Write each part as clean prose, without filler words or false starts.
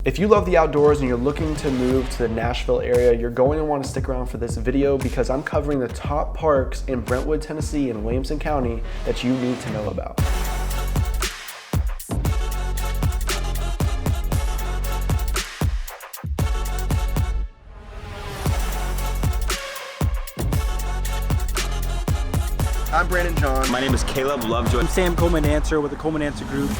If you love the outdoors and you're looking to move to the Nashville area, you're going to want to stick around for this video because I'm covering the top parks in Brentwood, Tennessee and Williamson County that you need to know about. I'm Brandon John. My name is Caleb Lovejoy. I'm Sam Coleman with the Coleman Group.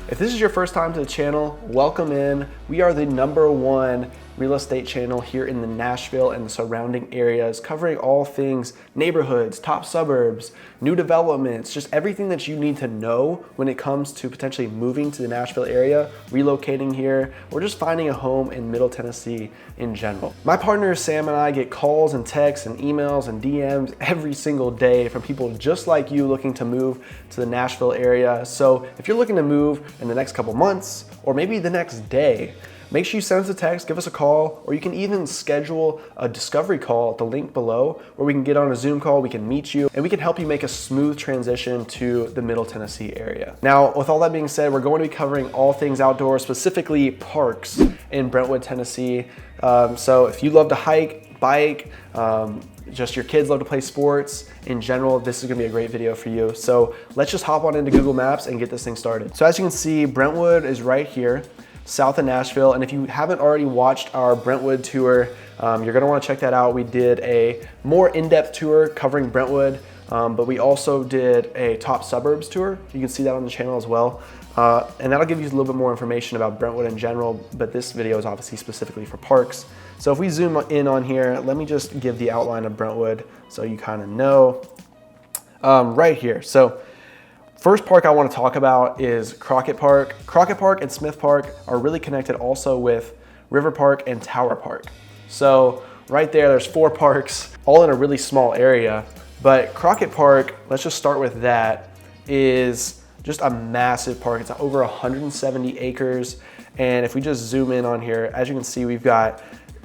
If this is your first time to the channel, welcome in. We are the #1 real estate channel here in the Nashville and the surrounding areas, covering all things neighborhoods, top suburbs, new developments, just everything that you need to know when it comes to potentially moving to the Nashville area, relocating here, or just finding a home in Middle Tennessee in general. My partner Sam and I get calls and texts and emails and DMs every single day from people just like you looking to move to the Nashville area. So if you're looking to move in the next couple months or maybe the next day, make sure you send us a text, give us a call, or you can even schedule a discovery call at the link below where we can get on a Zoom call, we can meet you, and we can help you make a smooth transition to the Middle Tennessee area. Now, with all that being said, we're going to be covering all things outdoors, specifically parks in Brentwood, Tennessee. So if you love to hike, bike, just your kids love to play sports in general, this is gonna be a great video for you. So let's just hop on into Google Maps and get this thing started. So as you can see, Brentwood is right here, south of Nashville. And if you haven't already watched our Brentwood tour, you're gonna wanna check that out. We did a more in-depth tour covering Brentwood, but we also did a top suburbs tour. You can see that on the channel as well. And that'll give you a little bit more information about Brentwood in general, but this video is obviously specifically for parks. So if we zoom in on here, let me just give the outline of Brentwood so you kind of know. Right here. So first park I want to talk about is Crockett Park. Crockett Park and Smith Park are really connected also with River Park and Tower Park. So right there's 4 parks all in a really small area, but Crockett Park, let's just start with that, is just a massive park. It's over 170 acres. And if we just zoom in on here, as you can see, we've got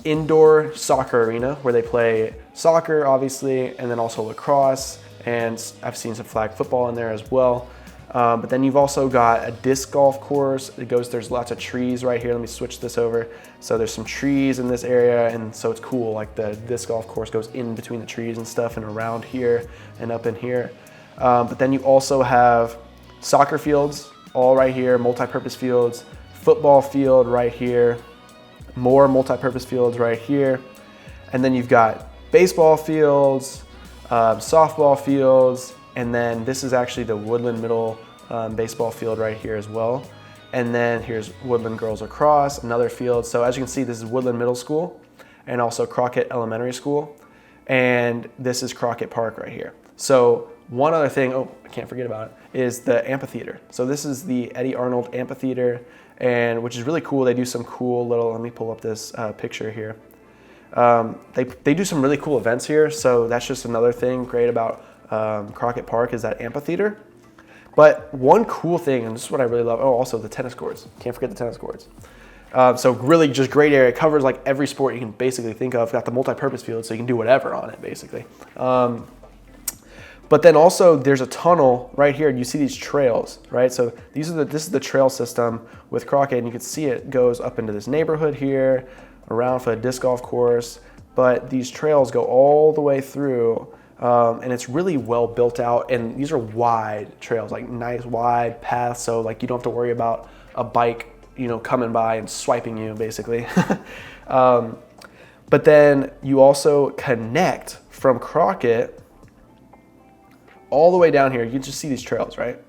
indoor soccer arena where they play soccer, obviously, and then also lacrosse. And I've seen some flag football in there as well. But then you've also got a disc golf course. There's lots of trees right here. Let me switch this over. So there's some trees in this area, and so it's cool. Like the disc golf course goes in between the trees and stuff and around here and up in here. But then you also have soccer fields all right here, multi-purpose fields, football field right here, more multi-purpose fields right here. And then you've got baseball fields, softball fields, and then this is actually the Woodland Middle baseball field right here as well. And then here's Woodland Girls Lacrosse, another field. So as you can see, this is Woodland Middle School and also Crockett Elementary School. And this is Crockett Park right here. So one other thing, I can't forget about it, is the amphitheater. So this is the Eddie Arnold Amphitheater, and which is really cool. They do some cool little, let me pull up this picture here. They do some really cool events here, so that's just another thing great about Crockett Park is that amphitheater. But one cool thing, and this is what I really love, also the tennis courts. Can't forget the tennis courts. So really just great area. It covers like every sport you can basically think of. Got the multi-purpose field, so you can do whatever on it basically. But then also there's a tunnel right here, and you see these trails, right? So this is the trail system with Crockett, and you can see it goes up into this neighborhood here, around for a disc golf course, but these trails go all the way through, and it's really well built out, and these are wide trails, like nice wide paths, so like you don't have to worry about a bike, coming by and swiping you basically. But then you also connect from Crockett all the way down here. You can just see these trails, right?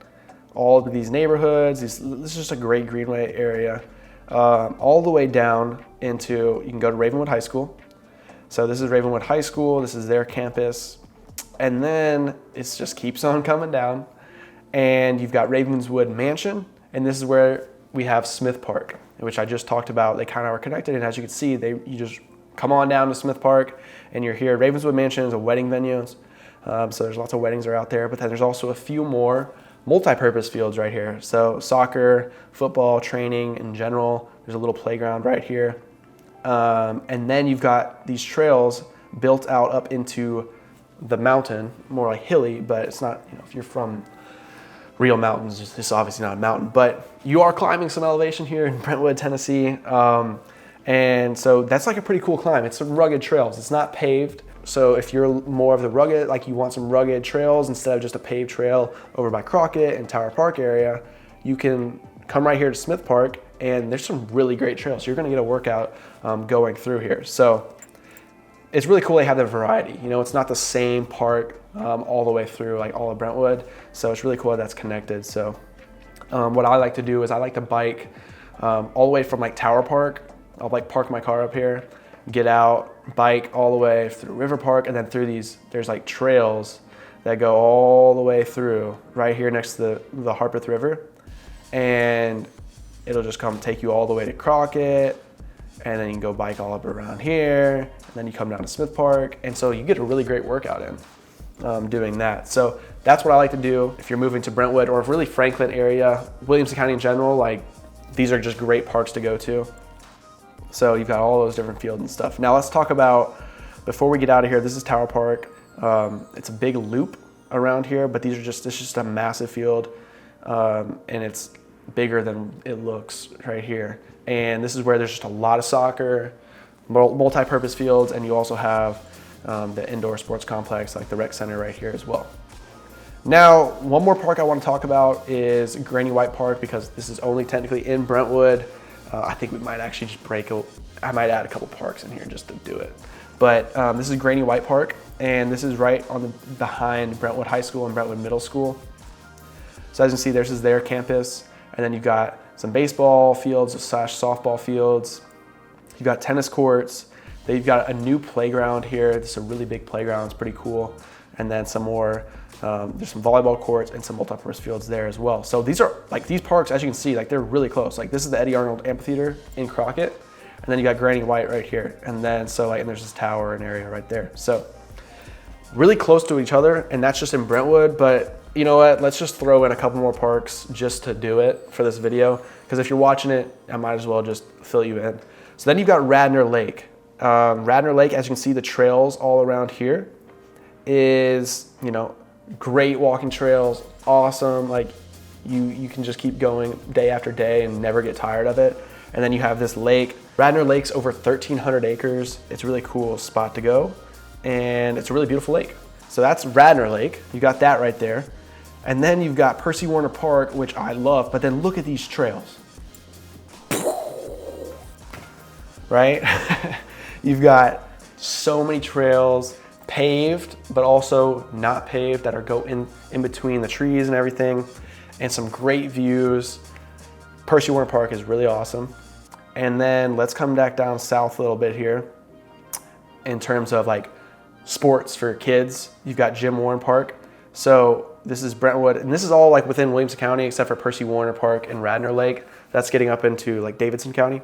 All of these neighborhoods, this is just a great greenway area. All the way down into, you can go to Ravenwood High School. So this is Ravenwood High School, this is their campus. And then it just keeps on coming down. And you've got Ravenswood Mansion, and this is where we have Smith Park, which I just talked about. They kind of are connected, and as you can see, you just come on down to Smith Park, and you're here. Ravenswood Mansion is a wedding venue. So there's lots of weddings are out there, but then there's also a few more multi-purpose fields right here. So soccer, football, training in general. There's a little playground right here. And then you've got these trails built out up into the mountain, more like hilly, but it's not, if you're from real mountains. This is obviously not a mountain, but you are climbing some elevation here in Brentwood, Tennessee. And so that's like a pretty cool climb. It's some rugged trails. It's not paved. So if you're more of the rugged, like you want some rugged trails instead of just a paved trail over by Crockett and Tower Park area, you can come right here to Smith Park, and there's some really great trails. You're gonna get a workout going through here. So it's really cool they have that variety. You know, it's not the same park all the way through like all of Brentwood. So it's really cool that's connected. So what I like to do is I like to bike all the way from like Tower Park. I'll like park my car up here, get out, bike all the way through River Park, and then through these, there's like trails that go all the way through right here next to the Harpeth River. And it'll just come take you all the way to Crockett, and then you can go bike all up around here, and then you come down to Smith Park. And so you get a really great workout in doing that. So that's what I like to do if you're moving to Brentwood or really Franklin area, Williamson County in general. Like, these are just great parks to go to. So you've got all those different fields and stuff. Now let's talk about, before we get out of here, this is Tower Park. It's a big loop around here, but it's just a massive field. And it's bigger than it looks right here. And this is where there's just a lot of soccer, multi-purpose fields, and you also have the indoor sports complex, like the rec center right here as well. Now, one more park I want to talk about is Granny White Park, because this is only technically in Brentwood. I think we might actually just I might add a couple parks in here just to do it. But this is Granny White Park, and this is right on behind Brentwood High School and Brentwood Middle School. So as you can see, this is their campus, and then you've got some baseball fields / softball fields. You've got tennis courts. Then you've got a new playground here. This is a really big playground. It's pretty cool. And then some more. There's some volleyball courts and some multi-purpose fields there as well. So these are like these parks, as you can see, like they're really close. Like this is the Eddie Arnold Amphitheater in Crockett, and then you got Granny White right here, and then and there's this tower and area right there. So really close to each other, and that's just in Brentwood. But you know what? Let's just throw in a couple more parks just to do it for this video, because if you're watching it, I might as well just fill you in. So then you've got Radnor Lake. Radnor Lake, as you can see, the trails all around here is, you know, great walking trails, awesome. Like you can just keep going day after day and never get tired of it. And then you have this lake. Radnor Lake's over 1,300 acres. It's a really cool spot to go, and it's a really beautiful lake. So that's Radnor Lake. You got that right there. And then you've got Percy Warner Park, which I love, but then look at these trails. Right? You've got so many trails, paved, but also not paved, that are go in between the trees and everything, and some great views. Percy Warner Park is really awesome. And then let's come back down south a little bit here in terms of like sports for kids. You've got Jim Warren Park. So this is Brentwood, and this is all like within Williamson County except for Percy Warner Park and Radnor Lake. That's getting up into like Davidson County.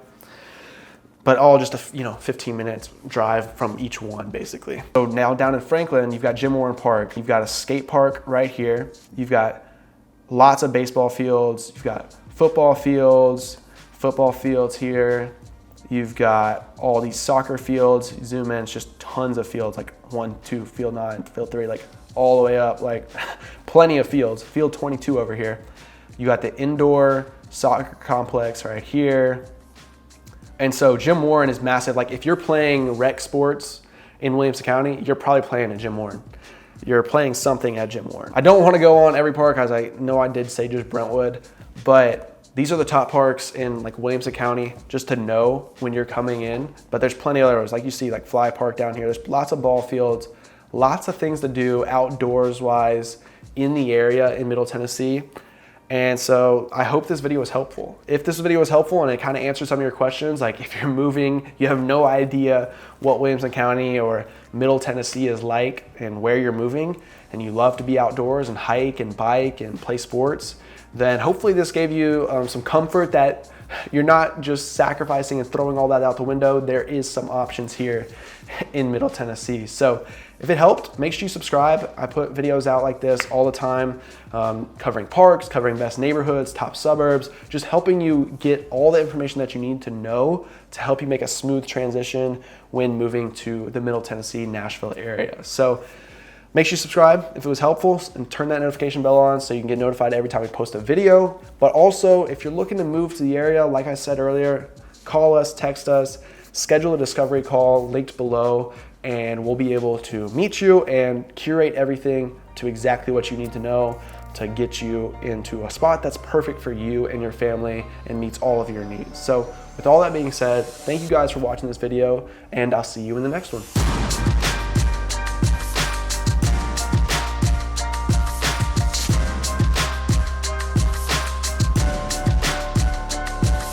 But all just a 15 minutes drive from each one, basically. So now down in Franklin, you've got Jim Warren Park. You've got a skate park right here. You've got lots of baseball fields. You've got football fields here. You've got all these soccer fields. You zoom in, it's just tons of fields, like 1, 2, field 9, field 3, like all the way up, like plenty of fields. Field 22 over here. You got the indoor soccer complex right here. And so Jim Warren is massive. Like if you're playing rec sports in Williamson County, you're probably playing at Jim Warren. You're playing something at Jim Warren. I don't want to go on every park, as I know I did say just Brentwood, but these are the top parks in like Williamson County, just to know when you're coming in. But there's plenty of others, like you see, like Fly Park down here. There's lots of ball fields, lots of things to do outdoors wise in the area in Middle Tennessee. And so I hope this video was helpful. If this video was helpful and it kind of answered some of your questions, like if you're moving, you have no idea what Williamson County or Middle Tennessee is like and where you're moving, and you love to be outdoors and hike and bike and play sports, then hopefully this gave you some comfort that you're not just sacrificing and throwing all that out the window. There is some options here in Middle Tennessee. So if it helped, make sure you subscribe. I put videos out like this all the time, covering parks, covering best neighborhoods, top suburbs, just helping you get all the information that you need to know to help you make a smooth transition when moving to the Middle Tennessee, Nashville area. So Make sure you subscribe if it was helpful and turn that notification bell on so you can get notified every time we post a video. But also, if you're looking to move to the area, like I said earlier, call us, text us, schedule a discovery call linked below, and we'll be able to meet you and curate everything to exactly what you need to know to get you into a spot that's perfect for you and your family and meets all of your needs. So with all that being said, thank you guys for watching this video, and I'll see you in the next one.